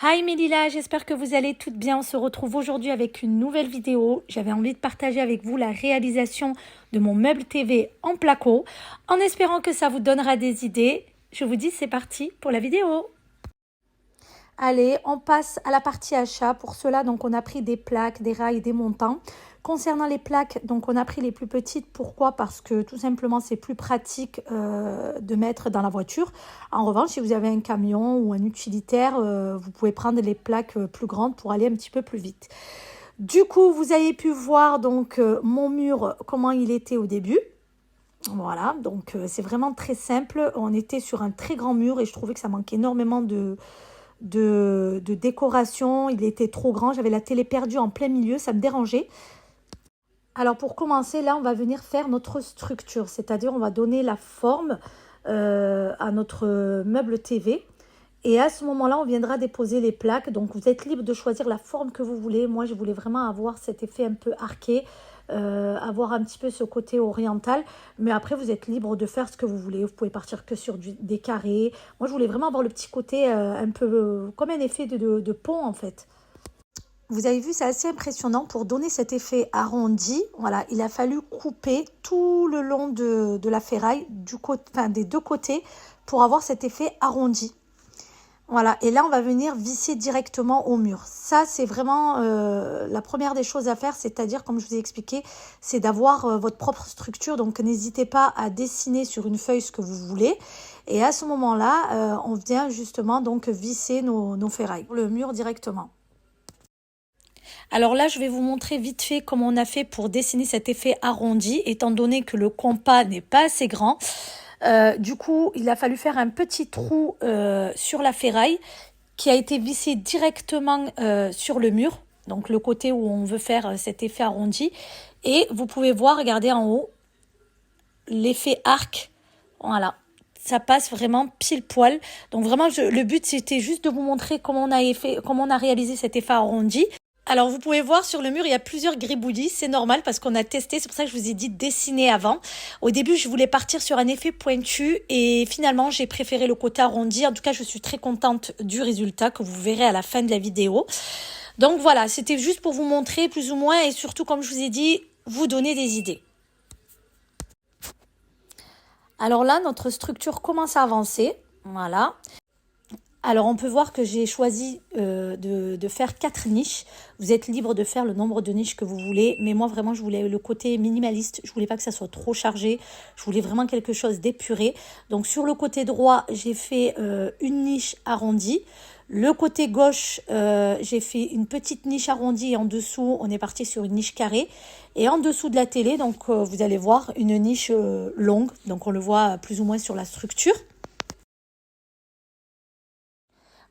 Hi mes lilas, j'espère que vous allez toutes bien. On se retrouve aujourd'hui avec une nouvelle vidéo. J'avais envie de partager avec vous la réalisation de mon meuble TV en placo, en espérant que ça vous donnera des idées. Je vous dis c'est parti pour la vidéo. Allez, on passe à la partie achat. Pour cela, donc, on a pris des plaques, des rails, des montants. Concernant les plaques, donc, on a pris les plus petites. Pourquoi? Parce que tout simplement, c'est plus pratique de mettre dans la voiture. En revanche, si vous avez un camion ou un utilitaire, vous pouvez prendre les plaques plus grandes pour aller un petit peu plus vite. Du coup, vous avez pu voir donc mon mur, comment il était au début. Voilà, donc c'est vraiment très simple. On était sur un très grand mur et je trouvais que ça manquait énormément de décoration. Il était trop grand, j'avais la télé perdue en plein milieu, ça me dérangeait. Alors pour commencer, là on va venir faire notre structure, c'est-à-dire on va donner la forme à notre meuble TV. Et à ce moment-là, on viendra déposer les plaques. Donc, vous êtes libre de choisir la forme que vous voulez. Moi, je voulais vraiment avoir cet effet un peu arqué, avoir un petit peu ce côté oriental. Mais après, vous êtes libre de faire ce que vous voulez. Vous pouvez partir que sur des carrés. Moi, je voulais vraiment avoir le petit côté un peu comme un effet de pont, en fait. Vous avez vu, c'est assez impressionnant. Pour donner cet effet arrondi, voilà, il a fallu couper tout le long de la ferraille, des deux côtés, pour avoir cet effet arrondi. Voilà, et là, on va venir visser directement au mur. Ça, c'est vraiment la première des choses à faire, c'est-à-dire, comme je vous ai expliqué, c'est d'avoir votre propre structure. Donc, n'hésitez pas à dessiner sur une feuille ce que vous voulez. Et à ce moment-là, on vient justement donc visser nos ferrailles, le mur directement. Alors là, je vais vous montrer vite fait comment on a fait pour dessiner cet effet arrondi, étant donné que le compas n'est pas assez grand. Du coup, il a fallu faire un petit trou sur la ferraille qui a été vissé directement sur le mur, donc le côté où on veut faire cet effet arrondi. Et vous pouvez voir, regardez en haut, l'effet arc. Voilà, ça passe vraiment pile poil. Donc vraiment, le but, c'était juste de vous montrer comment on a réalisé cet effet arrondi. Alors, vous pouvez voir sur le mur, il y a plusieurs gribouillis. C'est normal parce qu'on a testé. C'est pour ça que je vous ai dit dessiner avant. Au début, je voulais partir sur un effet pointu et finalement, j'ai préféré le côté arrondi. En tout cas, je suis très contente du résultat que vous verrez à la fin de la vidéo. Donc voilà, c'était juste pour vous montrer plus ou moins et surtout, comme je vous ai dit, vous donner des idées. Alors là, notre structure commence à avancer. Voilà. Alors, on peut voir que j'ai choisi de faire 4 niches. Vous êtes libre de faire le nombre de niches que vous voulez. Mais moi, vraiment, je voulais le côté minimaliste. Je voulais pas que ça soit trop chargé. Je voulais vraiment quelque chose d'épuré. Donc, sur le côté droit, j'ai fait une niche arrondie. Le côté gauche, j'ai fait une petite niche arrondie. Et en dessous, on est parti sur une niche carrée. Et en dessous de la télé, donc vous allez voir une niche longue. Donc, on le voit plus ou moins sur la structure.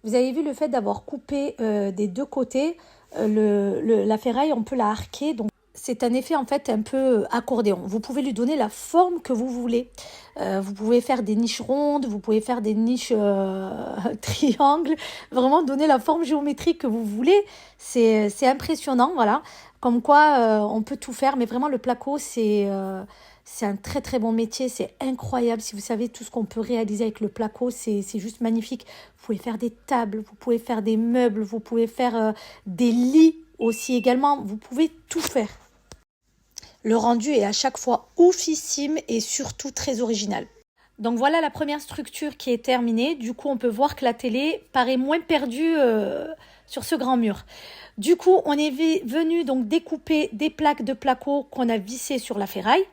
Vous avez vu le fait d'avoir coupé des deux côtés, la ferraille, on peut la arquer. Donc, c'est un effet en fait un peu accordéon. Vous pouvez lui donner la forme que vous voulez. Vous pouvez faire des niches rondes, vous pouvez faire des niches triangles. Vraiment donner la forme géométrique que vous voulez. C'est impressionnant, voilà. Comme quoi, on peut tout faire. Mais vraiment, le placo, c'est un très très bon métier, c'est incroyable. Si vous savez tout ce qu'on peut réaliser avec le placo, c'est juste magnifique. Vous pouvez faire des tables, vous pouvez faire des meubles, vous pouvez faire des lits aussi également. Vous pouvez tout faire. Le rendu est à chaque fois oufissime et surtout très original. Donc voilà la première structure qui est terminée. Du coup, on peut voir que la télé paraît moins perdue sur ce grand mur. Du coup, on est venu donc découper des plaques de placo qu'on a vissées sur la ferraille.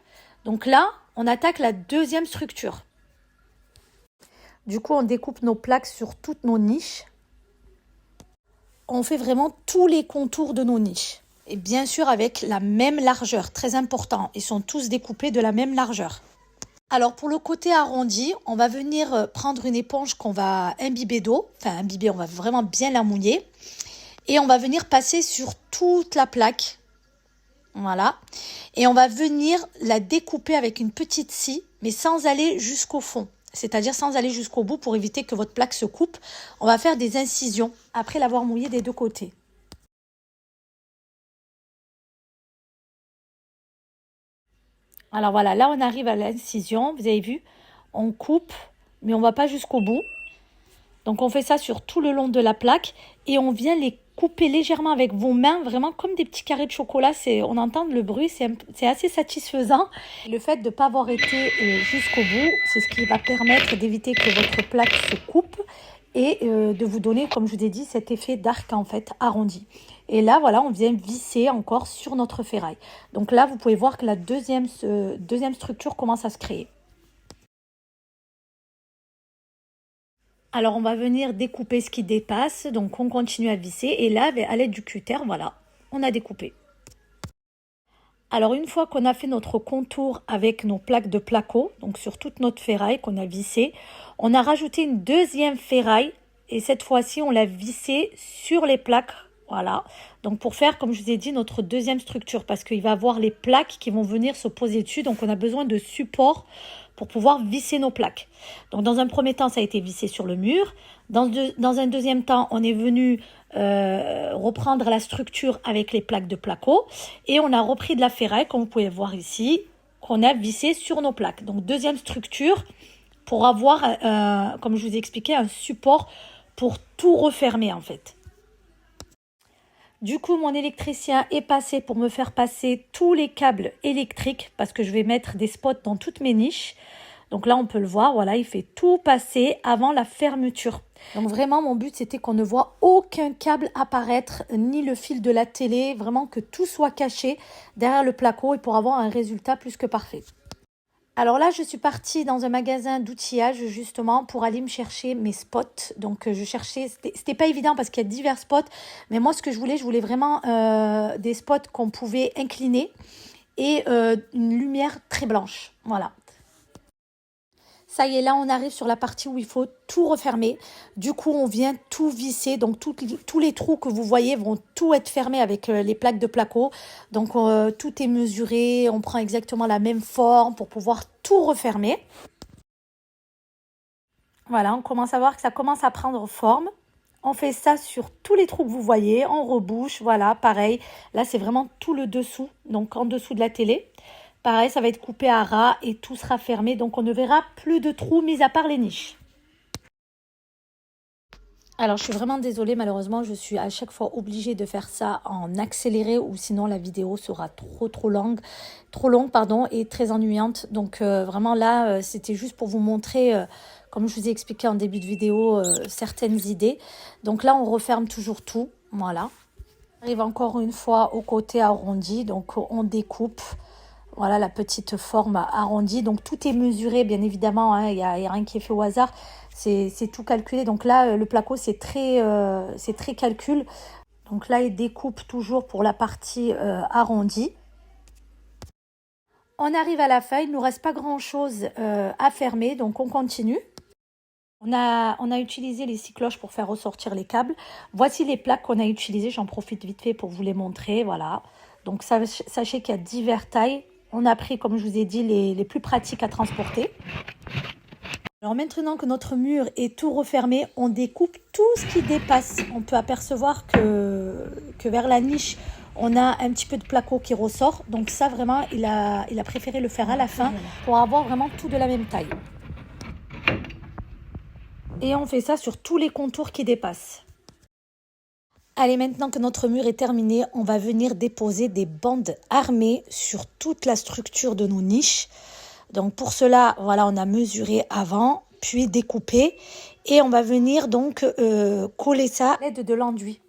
Donc là, on attaque la deuxième structure. Du coup, on découpe nos plaques sur toutes nos niches. On fait vraiment tous les contours de nos niches. Et bien sûr avec la même largeur, très important. Ils sont tous découpés de la même largeur. Alors pour le côté arrondi, on va venir prendre une éponge qu'on va imbiber d'eau. Enfin imbiber, on va vraiment bien la mouiller. Et on va venir passer sur toute la plaque. Voilà. Et on va venir la découper avec une petite scie, mais sans aller jusqu'au fond. C'est-à-dire sans aller jusqu'au bout pour éviter que votre plaque se coupe. On va faire des incisions après l'avoir mouillée des deux côtés. Alors voilà, là on arrive à l'incision. Vous avez vu, on coupe, mais on ne va pas jusqu'au bout. Donc on fait ça sur tout le long de la plaque et on vient les couper légèrement avec vos mains, vraiment comme des petits carrés de chocolat. On entend le bruit, c'est assez satisfaisant. Le fait de ne pas avoir été jusqu'au bout, c'est ce qui va permettre d'éviter que votre plaque se coupe et de vous donner, comme je vous ai dit, cet effet d'arc en fait arrondi. Et là, voilà, on vient visser encore sur notre ferraille. Donc là, vous pouvez voir que la deuxième structure commence à se créer. Alors, on va venir découper ce qui dépasse. Donc, on continue à visser. Et là, à l'aide du cutter, voilà, on a découpé. Alors, une fois qu'on a fait notre contour avec nos plaques de placo, donc sur toute notre ferraille qu'on a vissée, on a rajouté une deuxième ferraille. Et cette fois-ci, on l'a vissée sur les plaques. Voilà. Donc, pour faire, comme je vous ai dit, notre deuxième structure. Parce qu'il va y avoir les plaques qui vont venir se poser dessus. Donc, on a besoin de support pour pouvoir visser nos plaques. Donc, dans un premier temps, ça a été vissé sur le mur. Dans un deuxième temps, on est venu reprendre la structure avec les plaques de placo. Et on a repris de la ferraille, comme vous pouvez voir ici, qu'on a vissé sur nos plaques. Donc, deuxième structure pour avoir, comme je vous ai expliqué, un support pour tout refermer en fait. Du coup, mon électricien est passé pour me faire passer tous les câbles électriques parce que je vais mettre des spots dans toutes mes niches. Donc là, on peut le voir, voilà, il fait tout passer avant la fermeture. Donc vraiment, mon but, c'était qu'on ne voit aucun câble apparaître, ni le fil de la télé, vraiment que tout soit caché derrière le placo et pour avoir un résultat plus que parfait. Alors là, je suis partie dans un magasin d'outillage justement pour aller me chercher mes spots. Donc je cherchais, c'était pas évident parce qu'il y a divers spots. Mais moi, ce que je voulais vraiment des spots qu'on pouvait incliner et une lumière très blanche. Voilà. Ça y est, là, on arrive sur la partie où il faut tout refermer. Du coup, on vient tout visser. Donc, tous les trous que vous voyez vont tout être fermés avec les plaques de placo. Donc, tout est mesuré. On prend exactement la même forme pour pouvoir tout refermer. Voilà, on commence à voir que ça commence à prendre forme. On fait ça sur tous les trous que vous voyez. On rebouche, voilà, pareil. Là, c'est vraiment tout le dessous, donc en dessous de la télé. Pareil, ça va être coupé à ras et tout sera fermé. Donc, on ne verra plus de trous, mis à part les niches. Alors, je suis vraiment désolée. Malheureusement, je suis à chaque fois obligée de faire ça en accéléré ou sinon la vidéo sera trop longue, pardon, et très ennuyante. Donc, vraiment là, c'était juste pour vous montrer, comme je vous ai expliqué en début de vidéo, certaines idées. Donc là, on referme toujours tout. Voilà. On arrive encore une fois au côté arrondi. Donc, on découpe. Voilà la petite forme arrondie. Donc, tout est mesuré, bien évidemment. Hein, y a rien qui est fait au hasard. C'est tout calculé. Donc là, le placo, c'est très calcul. Donc là, il découpe toujours pour la partie arrondie. On arrive à la fin. Il ne nous reste pas grand-chose à fermer. Donc, on continue. On a utilisé les scie cloches pour faire ressortir les câbles. Voici les plaques qu'on a utilisées. J'en profite vite fait pour vous les montrer. Voilà. Donc, sachez qu'il y a diverses tailles. On a pris, comme je vous ai dit, les plus pratiques à transporter. Alors maintenant que notre mur est tout refermé, on découpe tout ce qui dépasse. On peut apercevoir que vers la niche, on a un petit peu de placo qui ressort. Donc ça, vraiment, il a préféré le faire à la fin pour avoir vraiment tout de la même taille. Et on fait ça sur tous les contours qui dépassent. Allez, maintenant que notre mur est terminé, on va venir déposer des bandes armées sur toute la structure de nos niches. Donc pour cela, voilà, on a mesuré avant, puis découpé. Et on va venir donc coller ça à l'aide de l'enduit.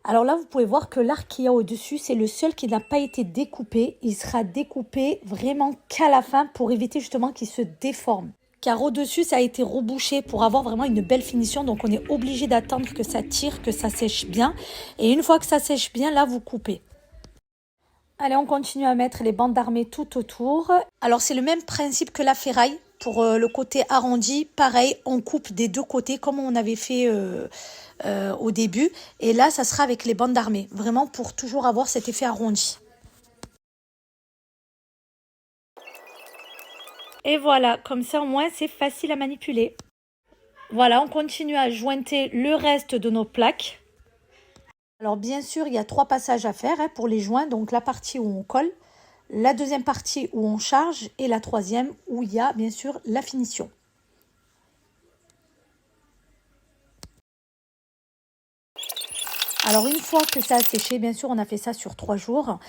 Alors là, vous pouvez voir que l'arc qu'il y a au-dessus, c'est le seul qui n'a pas été découpé. Il sera découpé vraiment qu'à la fin pour éviter justement qu'il se déforme. Car au-dessus, ça a été rebouché pour avoir vraiment une belle finition. Donc, on est obligé d'attendre que ça tire, que ça sèche bien. Et une fois que ça sèche bien, là, vous coupez. Allez, on continue à mettre les bandes armées tout autour. Alors, c'est le même principe que la ferraille. Pour le côté arrondi, pareil, on coupe des deux côtés comme on avait fait au début. Et là, ça sera avec les bandes armées. Vraiment pour toujours avoir cet effet arrondi. Et voilà, comme ça au moins c'est facile à manipuler. Voilà, on continue à jointer le reste de nos plaques. Alors bien sûr, il y a 3 passages à faire pour les joints. Donc la partie où on colle, la deuxième partie où on charge et la troisième où il y a bien sûr la finition. Alors une fois que ça a séché, bien sûr on a fait ça sur 3 jours.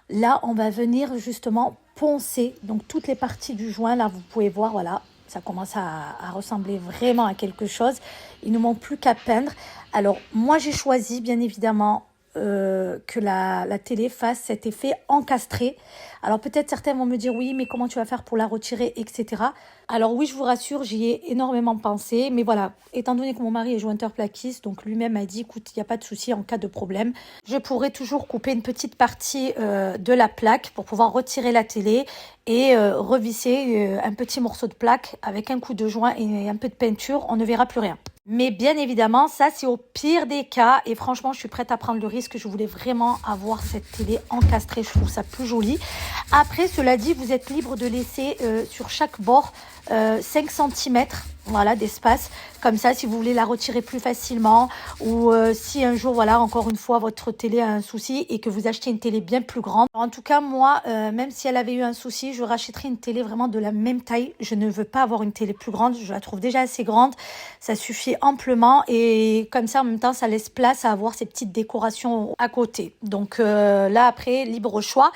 Là on va venir justement poncer. Donc toutes les parties du joint, là vous pouvez voir, voilà. Ça commence à ressembler vraiment à quelque chose. Il ne manque plus qu'à peindre. Alors moi j'ai choisi bien évidemment que la télé fasse cet effet encastré. Alors peut-être certains vont me dire oui, mais comment tu vas faire pour la retirer, etc. Alors oui, je vous rassure, j'y ai énormément pensé, mais voilà, étant donné que mon mari est jointeur plaquiste, donc lui-même a dit écoute, il n'y a pas de souci en cas de problème, je pourrais toujours couper une petite partie de la plaque pour pouvoir retirer la télé et revisser un petit morceau de plaque avec un coup de joint et un peu de peinture, on ne verra plus rien. Mais bien évidemment, ça c'est au pire des cas et franchement, je suis prête à prendre le risque. Je voulais vraiment avoir cette télé encastrée, je trouve ça plus joli. Après, cela dit, vous êtes libre de laisser sur chaque bord 5 cm voilà, d'espace. Comme ça, si vous voulez la retirer plus facilement ou si un jour, voilà, encore une fois, votre télé a un souci et que vous achetez une télé bien plus grande. En tout cas, moi, même si elle avait eu un souci, je rachèterais une télé vraiment de la même taille. Je ne veux pas avoir une télé plus grande. Je la trouve déjà assez grande. Ça suffit amplement et comme ça, en même temps, ça laisse place à avoir ces petites décorations à côté. Donc là, après, libre choix.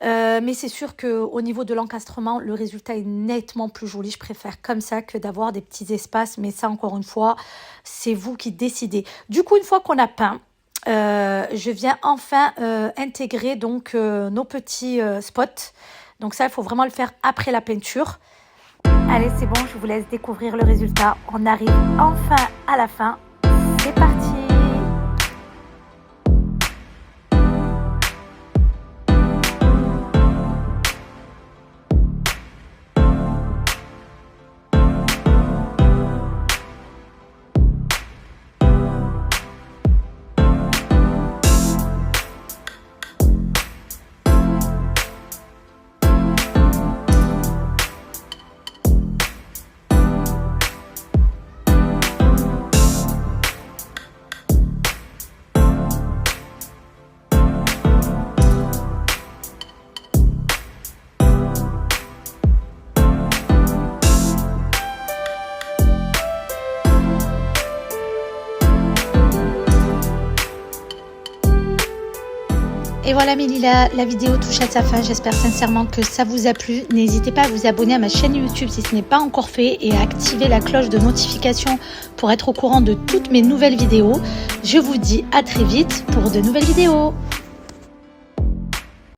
Mais c'est sûr qu'au niveau de l'encastrement, le résultat est nettement plus joli. Je préfère comme ça que d'avoir des petits espaces. Mais ça, encore une fois, c'est vous qui décidez. Du coup, une fois qu'on a peint, je viens enfin intégrer donc nos petits spots. Donc ça, il faut vraiment le faire après la peinture. Allez, c'est bon, je vous laisse découvrir le résultat. On arrive enfin à la fin. C'est parti! Et voilà mes lilas, la vidéo touche à sa fin. J'espère sincèrement que ça vous a plu. N'hésitez pas à vous abonner à ma chaîne YouTube si ce n'est pas encore fait et à activer la cloche de notification pour être au courant de toutes mes nouvelles vidéos. Je vous dis à très vite pour de nouvelles vidéos.